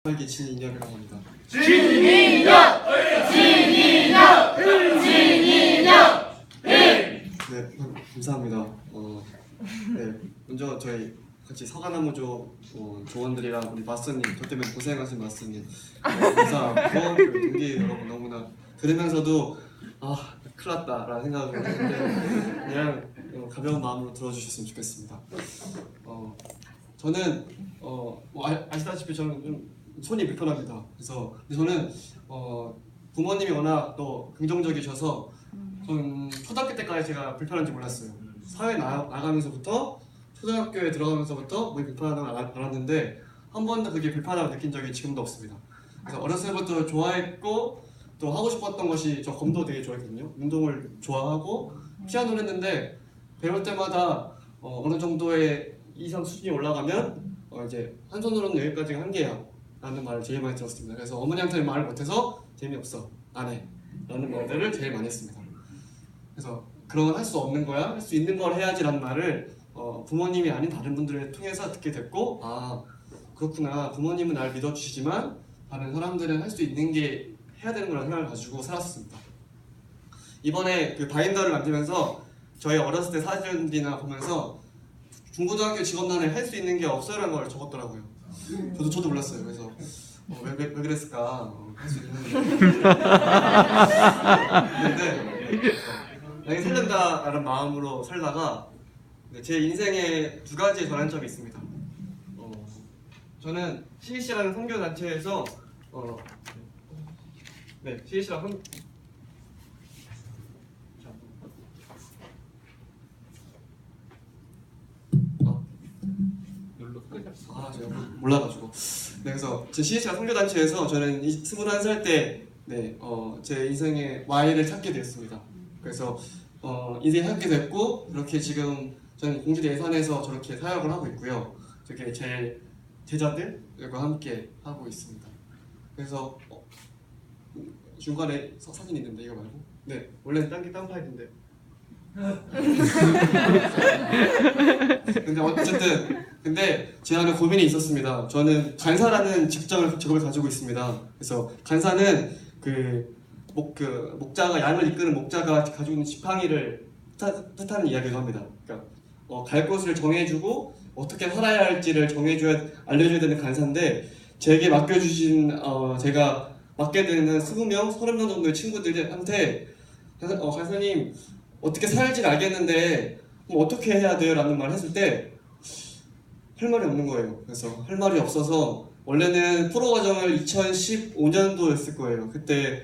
저에게 진인혁이라고 합니다. 진인혁! 진인혁! 진인혁! 네, 감사합니다. 네, 먼저 저희 같이 서가나무조 조원들이랑 우리 마스터님, 저 때문에 고생하신 마스터님 감사하고 그리고 동기 여러분 너무나 들으면서도 큰일 났다라는 생각을 했는데 그냥 가벼운 마음으로 들어주셨으면 좋겠습니다. 저는 아시다시피 저는 좀 손이 불편합니다. 그래서 저는 부모님이 워낙 또 긍정적이셔서 저는 초등학교 때까지 제가 불편한지 몰랐어요. 사회 나가면서부터 초등학교에 들어가면서부터 몸이 불편하다고 알았는데 한 번도 그게 불편하다고 느낀 적이 지금도 없습니다. 그래서 어렸을 때부터 좋아했고 또 하고 싶었던 것이 저 검도 되게 좋아했거든요. 운동을 좋아하고 피아노를 했는데 배울 때마다 어느 정도의 이상 수준이 올라가면 이제 한 손으로는 여기까지가 한계야 라는 말을 제일 많이 들었습니다. 그래서 어머니한테 말을 못해서 재미없어 안 해 라는 말들을 제일 많이 했습니다. 그래서 그런 건 할 수 없는 거야, 할 수 있는 걸 해야지 라는 말을 부모님이 아닌 다른 분들을 통해서 듣게 됐고 그렇구나, 부모님은 날 믿어주시지만 다른 사람들은 할 수 있는 게 해야 되는 거라는 생각을 가지고 살았습니다. 이번에 그 바인더를 만들면서 저희 어렸을 때 사진이나 보면서 중고등학교 직업란에 할 수 있는 게 없어요라는 걸 적었더라고요. 저도 몰랐어요. 그래서 왜 그랬을까? 할 수 있는 게 있는데 나중에 살린다라는 마음으로 살다가 제 인생에 두 가지의 전환점이 있습니다. 저는 CEC라는 선교 단체에서 CEC라는 제가 몰라가지고 그래서 제 CEC라 선교단체에서 저는 21살 때 제 인생의 Y를 찾게 됐습니다. 그래서 인생을 찾게 됐고 이렇게 지금 저는 공주대 예산에서 저렇게 사역을 하고 있고요. 저게 제 제자들과 함께 하고 있습니다. 그래서 중간에 사진이 있는데 이거 말고 원래는 딴 파일인데 근데 제 안에 고민이 있었습니다. 저는 간사라는 직업을 가지고 있습니다. 그래서 간사는 목자가 양을 이끄는 목자가 가지고 있는 지팡이를 뜻하는 이야기를 합니다. 그러니까 갈 곳을 정해주고 어떻게 살아야 할지를 알려줘야 되는 간사인데 제게 맡겨주신 제가 맡게 되는 20명, 30명 정도의 친구들한테 간사님 어떻게 살지를 알겠는데 어떻게 해야 돼요? 라는 말을 했을 때 할 말이 없는 거예요. 그래서 할 말이 없어서 원래는 프로 과정을 2015년도였을 거예요. 그때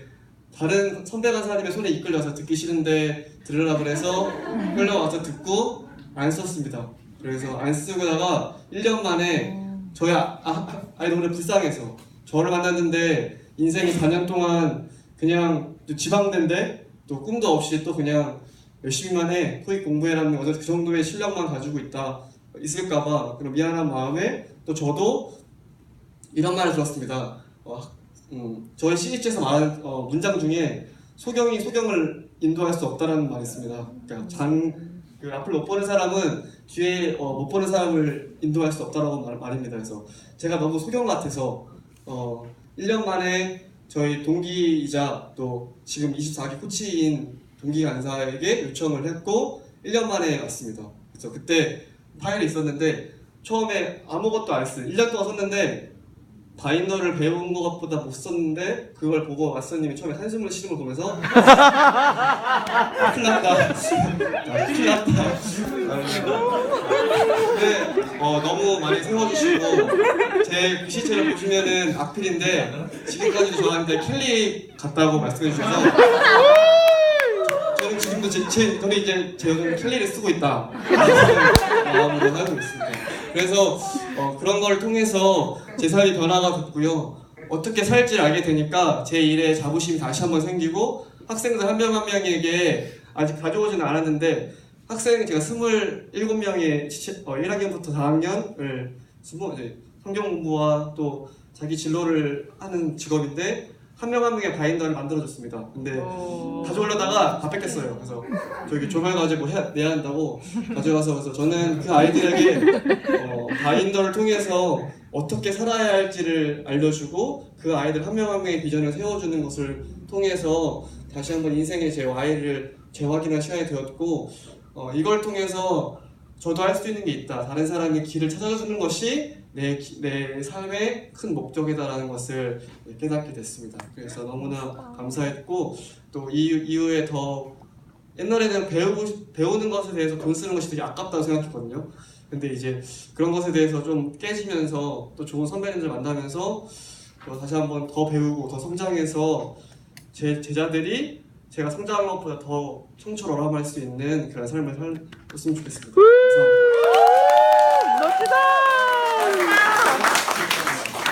다른 선배 간사님의 손에 이끌려서 듣기 싫은데 들으라고 그래서 끌려와서 듣고 안 썼습니다. 그래서 안 쓰다가 1년 만에 저희 아이도 오늘 불쌍해서 저를 만났는데 인생이 4년 동안 그냥 지방대인데 또 꿈도 없이 또 그냥 열심히만 해 토익 공부해라는 그 정도의 실력만 가지고 있을까봐 그런 미안한 마음에 또 저도 이런 말을 들었습니다. 저희 CEC에서 말한 문장 중에 소경이 소경을 인도할 수 없다는 말이 있습니다. 그러니까 앞을 못 보는 사람은 뒤에 못 보는 사람을 인도할 수 없다라고 말입니다. 그래서 제가 너무 소경 같아서 1년 만에 저희 동기이자 또 지금 24기 코치인 동기 간사에게 요청을 했고 1년 만에 왔습니다. 그래서 그때 파일이 있었는데 처음에 아무것도 안 썼어요. 1년 동안 썼는데 바인더를 배운 것보다 못 썼는데 그걸 보고 마스터님이 처음에 한숨을 쉬는 걸 보면서 큰일 났다. 큰일 났다. 근데 너무 많이 세워주시고 제 글씨체를 보시면은 악필인데 지금까지도 저한테 캘리 같다고 말씀해 주셔서 저는 지금도 저는 이제 제 요즘 캘리를 쓰고 있다 마음으로 하고 있습니다. 그래서 그런 걸 통해서 제 삶의 변화가 됐고요. 어떻게 살지를 알게 되니까 제 일에 자부심이 다시 한번 생기고 학생들 한 명 한 명에게 아직 가져오지는 않았는데 학생 제가 27명의 1학년부터 4학년을 성경 공부와 또 자기 진로를 하는 직업인데 한 명 한 명의 바인더를 만들어줬습니다. 근데 가져오려다가 다 뺏겼어요. 그래서 저기 조말 가지고 내야 한다고 가져가서 그래서 저는 그 아이들에게 바인더를 통해서 어떻게 살아야 할지를 알려주고 그 아이들 한 명 한 명의 비전을 세워주는 것을 통해서 다시 한번 인생의 제 Y를 재확인한 시간이 되었고 이걸 통해서 저도 할 수 있는 게 있다. 다른 사람의 길을 찾아주는 것이 내 삶의 큰 목적이다라는 것을 깨닫게 됐습니다. 그래서 너무나 감사했고 또 이후에 더 옛날에는 배우는 것에 대해서 돈 쓰는 것이 되게 아깝다고 생각했거든요. 근데 이제 그런 것에 대해서 좀 깨지면서 또 좋은 선배님들 만나면서 또 다시 한번 더 배우고 더 성장해서 제 제자들이 제가 성장한 것보다 더 청초로람할 수 있는 그런 삶을 살았으면 좋겠습니다. 감사합니다. 멋지다.